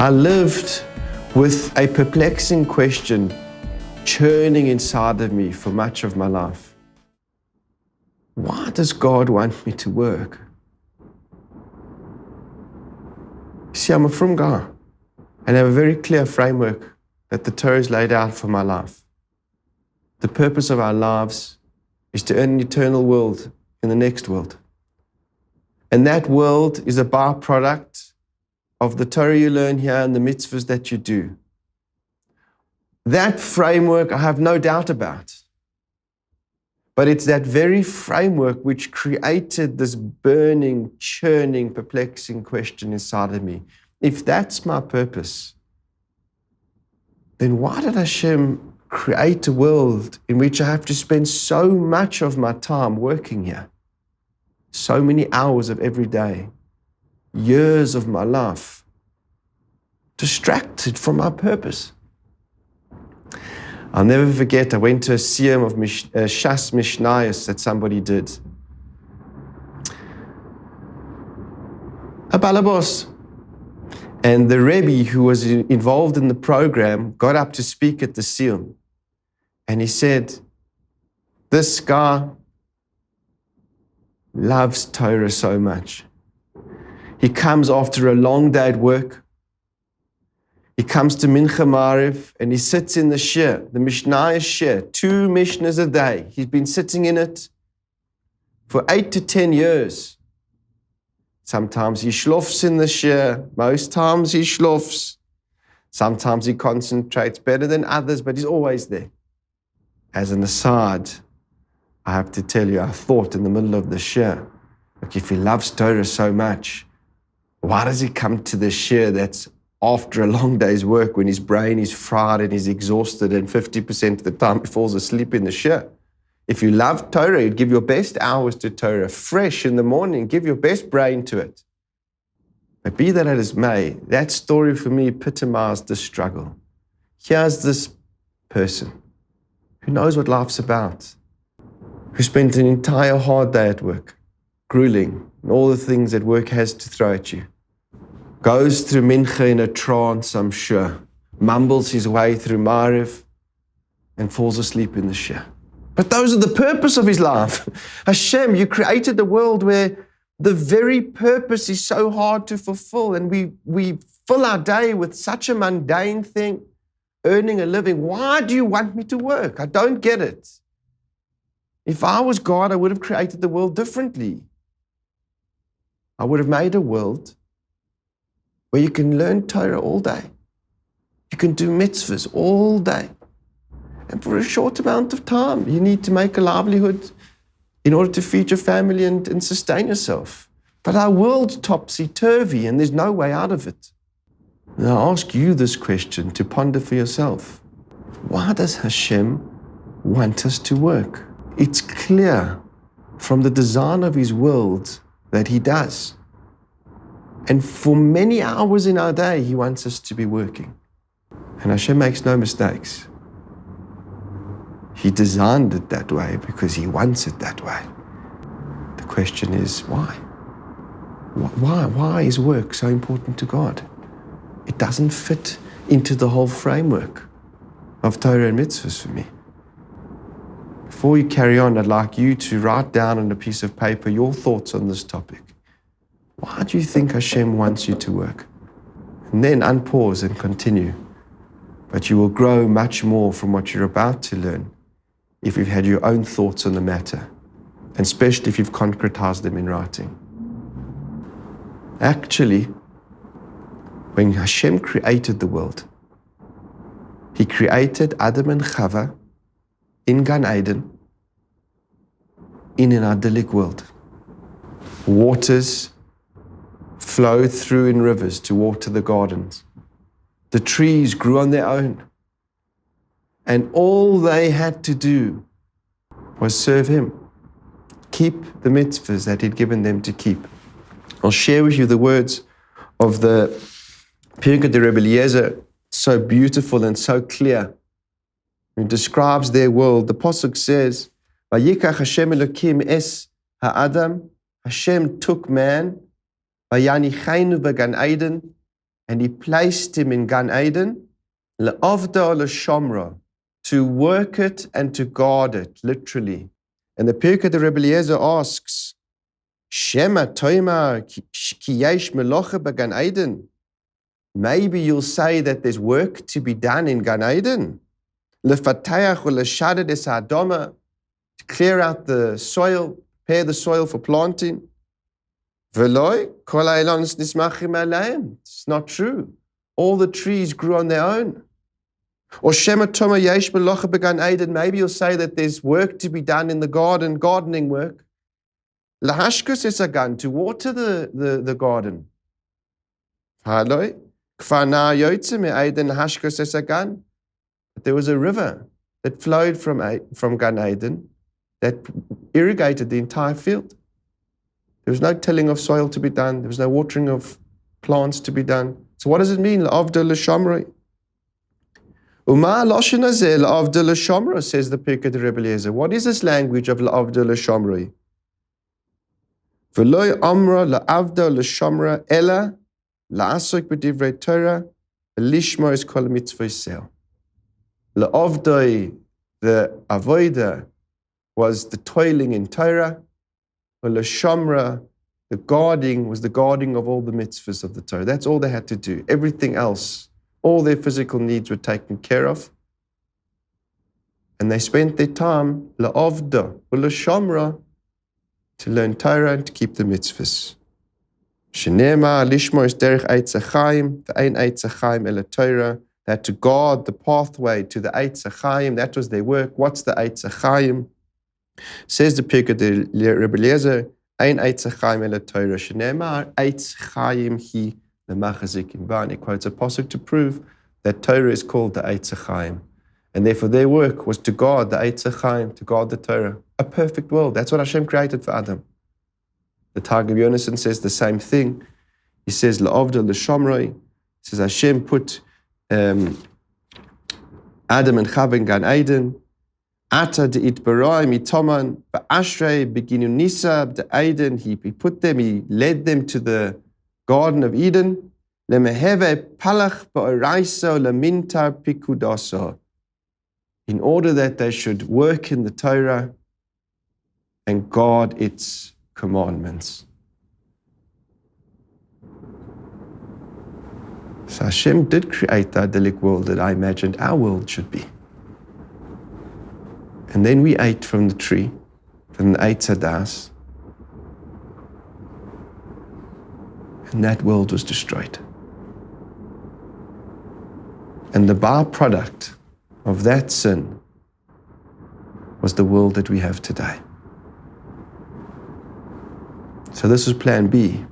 I lived with a perplexing question churning inside of me for much of my life. Why does God want me to work? See, I'm a frum guy and I have a very clear framework that the Torah has laid out for my life. The purpose of our lives is to earn an eternal world in the next world. And that world is a byproduct of the Torah you learn here and the mitzvahs that you do. That framework I have no doubt about. But it's that very framework which created this burning, churning, perplexing question inside of me. If that's my purpose, then why did Hashem create a world in which I have to spend so much of my time working here? So many hours of every day, years of my life, distracted from my purpose. I'll never forget, I went to a siyum of Shas Mishnayos that somebody did. A balabos. And the Rebbe who was involved in the program got up to speak at the siyum. And he said, this guy loves Torah so much. He comes after a long day at work. He comes to Mincha Mariv and he sits in the shir, the Mishnayos shir, 2 Mishnahs a day. He's been sitting in it for 8 to 10 years. Sometimes he schlofs in the shir, most times he schlofs. Sometimes he concentrates better than others, but he's always there. As an aside, I have to tell you, I thought in the middle of the shir, like if he loves Torah so much, why does he come to the shir that's after a long day's work when his brain is fried and he's exhausted and 50% of the time he falls asleep in the shir? If you love Torah, you'd give your best hours to Torah, fresh in the morning, give your best brain to it. But be that as may, that story for me epitomized the struggle. Here's this person who knows what life's about, who spent an entire hard day at work, grueling, and all the things that work has to throw at you. Goes through Mincha in a trance, I'm sure, mumbles his way through Mariv, and falls asleep in the shir. But those are the purpose of his life. Hashem, you created a world where the very purpose is so hard to fulfill, and we fill our day with such a mundane thing, earning a living. Why do you want me to work? I don't get it. If I was God, I would have created the world differently. I would have made a world where you can learn Torah all day. You can do mitzvahs all day. And for a short amount of time, you need to make a livelihood in order to feed your family and sustain yourself. But our world's topsy-turvy and there's no way out of it. And I ask you this question to ponder for yourself. Why does Hashem want us to work? It's clear from the design of his world that he does. And for many hours in our day, he wants us to be working. And Hashem makes no mistakes. He designed it that way because he wants it that way. The question is, why? Why is work so important to God? It doesn't fit into the whole framework of Torah and mitzvahs for me. Before you carry on, I'd like you to write down on a piece of paper your thoughts on this topic. Why do you think Hashem wants you to work? And then unpause and continue. But you will grow much more from what you're about to learn if you've had your own thoughts on the matter, and especially if you've concretized them in writing. Actually, when Hashem created the world, he created Adam and Chava in Gan Eden in an idyllic world. Waters flowed through in rivers to water the gardens. The trees grew on their own. And all they had to do was serve him, keep the mitzvahs that he'd given them to keep. I'll share with you the words of the Pirkei de Rebbe Eliezer, so beautiful and so clear. It describes their world. The Pasuk says, Vayikach Hashem Elokim es ha'adam, Hashem took man, Vayanichaynu b'gan Eden, and he placed him in Gan Eden, le'avda le'shamra, to work it and to guard it, literally. And the Pirkei Rebbe Eliezer asks, Shema toima ki yesh melocha b'Gan Eden. Maybe you'll say that there's work to be done in Gan Eden. Lefatayach u'leshaded es ha'adama, to clear out the soil, prepare the soil for planting. V'loi kol ha'ilons nismachim aleim. It's not true. All the trees grew on their own. Or Shema toma yesh melocha b'Gan Eden. Maybe you'll say that there's work to be done in the garden, gardening work. Lahashkus es hagan, to water the garden. Haloi. But there was a river that flowed from Gan Eden that irrigated the entire field. There was no tilling of soil to be done. There was no watering of plants to be done. So what does it mean? L'avda l'shamroi. Uma loshen hazeh l'avda l'shamroi, says the Pirkei Rebbe Eliezer. What is this language of l'avda l'shamroi? V'loi amra l'avda l'shamra ela la'asok b'divrei Torah, lishma is kol mitzvah yisrael. La'avdoi, the avoida, was the toiling in Torah. L'shamra, the guarding, was the guarding of all the mitzvahs of the Torah. That's all they had to do. Everything else, all their physical needs were taken care of. And they spent their time, la'avda, l'shamra, to learn Torah and to keep the mitzvahs. Shenema lishmo is derech eitz hachayim, the ein eitz hachayim ela Torah, that to guard the pathway to the eitz hachayim, that was their work. What's the eitz hachayim? Says the Pirkei Rebbe Eliezer, ein eitz hachayim ela Torah, shenema eitz hachayim hi lemachazikim ba. And he quotes a pasuk to prove that Torah is called the eitz hachayim, and therefore their work was to guard the eitz hachayim, to guard the Torah, a perfect world. That's what Hashem created for Adam. The Targum Yonason says the same thing. He says, La'avda l'shamroi. He says, Hashem put Adam and Chava in Gan Eden. Ata de'it barai mitoman ba'ashrei beginu nisa de'Eden. He put them, he led them to the Garden of Eden. Lemeheve palach ba'oraiso lamintar pikudaso. In order that they should work in the Torah and guard its commandments. So Hashem did create the idyllic world that I imagined our world should be. And then we ate from the tree, from the Eitz Hadas, and that world was destroyed. And the byproduct of that sin was the world that we have today. So this was plan B.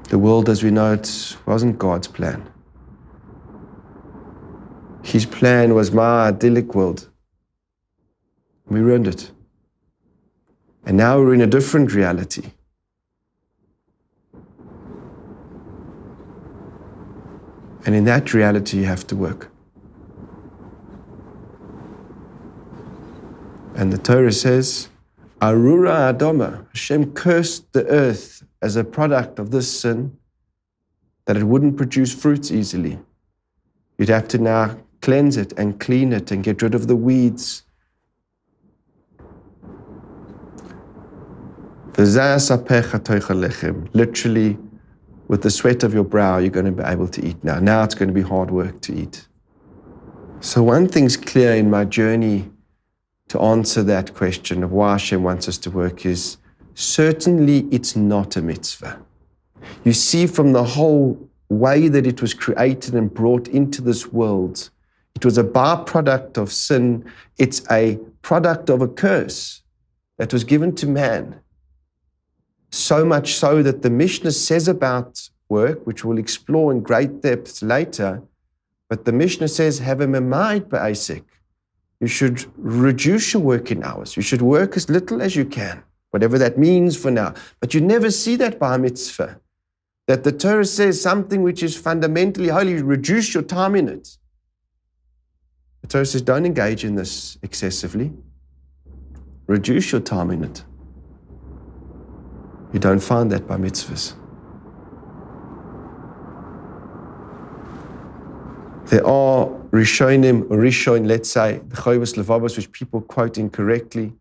The world as we know it wasn't God's plan. His plan was my idyllic world. We ruined it. And now we're in a different reality. And in that reality you have to work. And the Torah says, Arura Adoma, Hashem cursed the earth as a product of this sin, that it wouldn't produce fruits easily. You'd have to now cleanse it and clean it and get rid of the weeds. Literally, with the sweat of your brow, you're going to be able to eat now. Now it's going to be hard work to eat. So one thing's clear in my journey to answer that question of why Hashem wants us to work is, certainly it's not a mitzvah. You see from the whole way that it was created and brought into this world, it was a byproduct of sin. It's a product of a curse that was given to man. So much so that the Mishnah says about work, which we'll explore in great depth later, but the Mishnah says, have a memait ba'asik. You should reduce your working hours. You should work as little as you can, whatever that means for now. But you never see that by a mitzvah, that the Torah says something which is fundamentally holy, reduce your time in it. The Torah says, don't engage in this excessively. Reduce your time in it. You don't find that by mitzvahs. There are Rishon, let's say, the Chovos Levavos, which people quote incorrectly,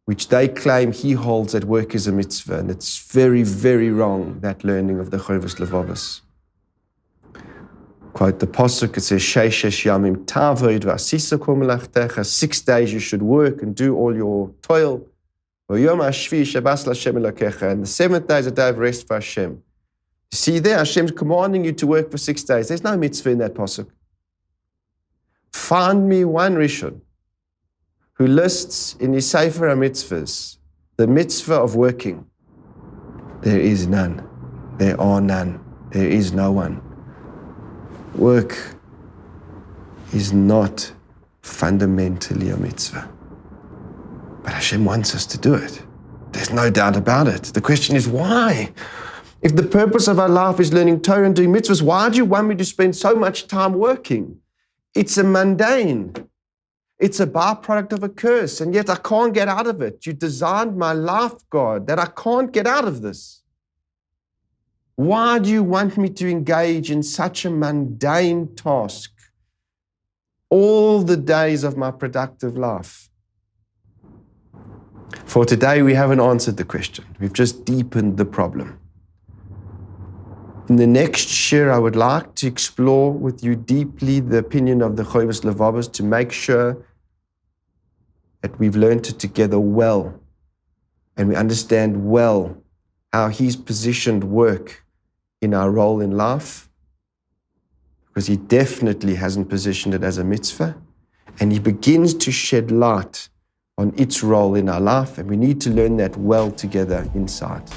which they claim he holds that work is a mitzvah. And it's very, very wrong, that learning of the Chovos Levavos. Quote the Pasuk, it says, Sheishesh yamim tavod v'asisa kol melachtecha. 6 days you should work and do all your toil. V'yom hashvi shabas l'Hashem elokecha. And the 7th day is a day of rest for Hashem. You see there, Hashem's commanding you to work for 6 days. There's no mitzvah in that pasuk. Find me one Rishon who lists in his Sefer HaMitzvahs the mitzvah of working. There is none. There are none. There is no one. Work is not fundamentally a mitzvah. But Hashem wants us to do it. There's no doubt about it. The question is why? If the purpose of our life is learning Torah and doing mitzvahs, why do you want me to spend so much time working? It's a mundane. It's a byproduct of a curse, and yet I can't get out of it. You designed my life, God, that I can't get out of this. Why do you want me to engage in such a mundane task all the days of my productive life? For today, we haven't answered the question. We've just deepened the problem. In the next shir, I would like to explore with you deeply the opinion of the Chovos Levavos to make sure that we've learned it together well and we understand well how he's positioned work in our role in life, because he definitely hasn't positioned it as a mitzvah, and he begins to shed light on its role in our life, and we need to learn that well together inside.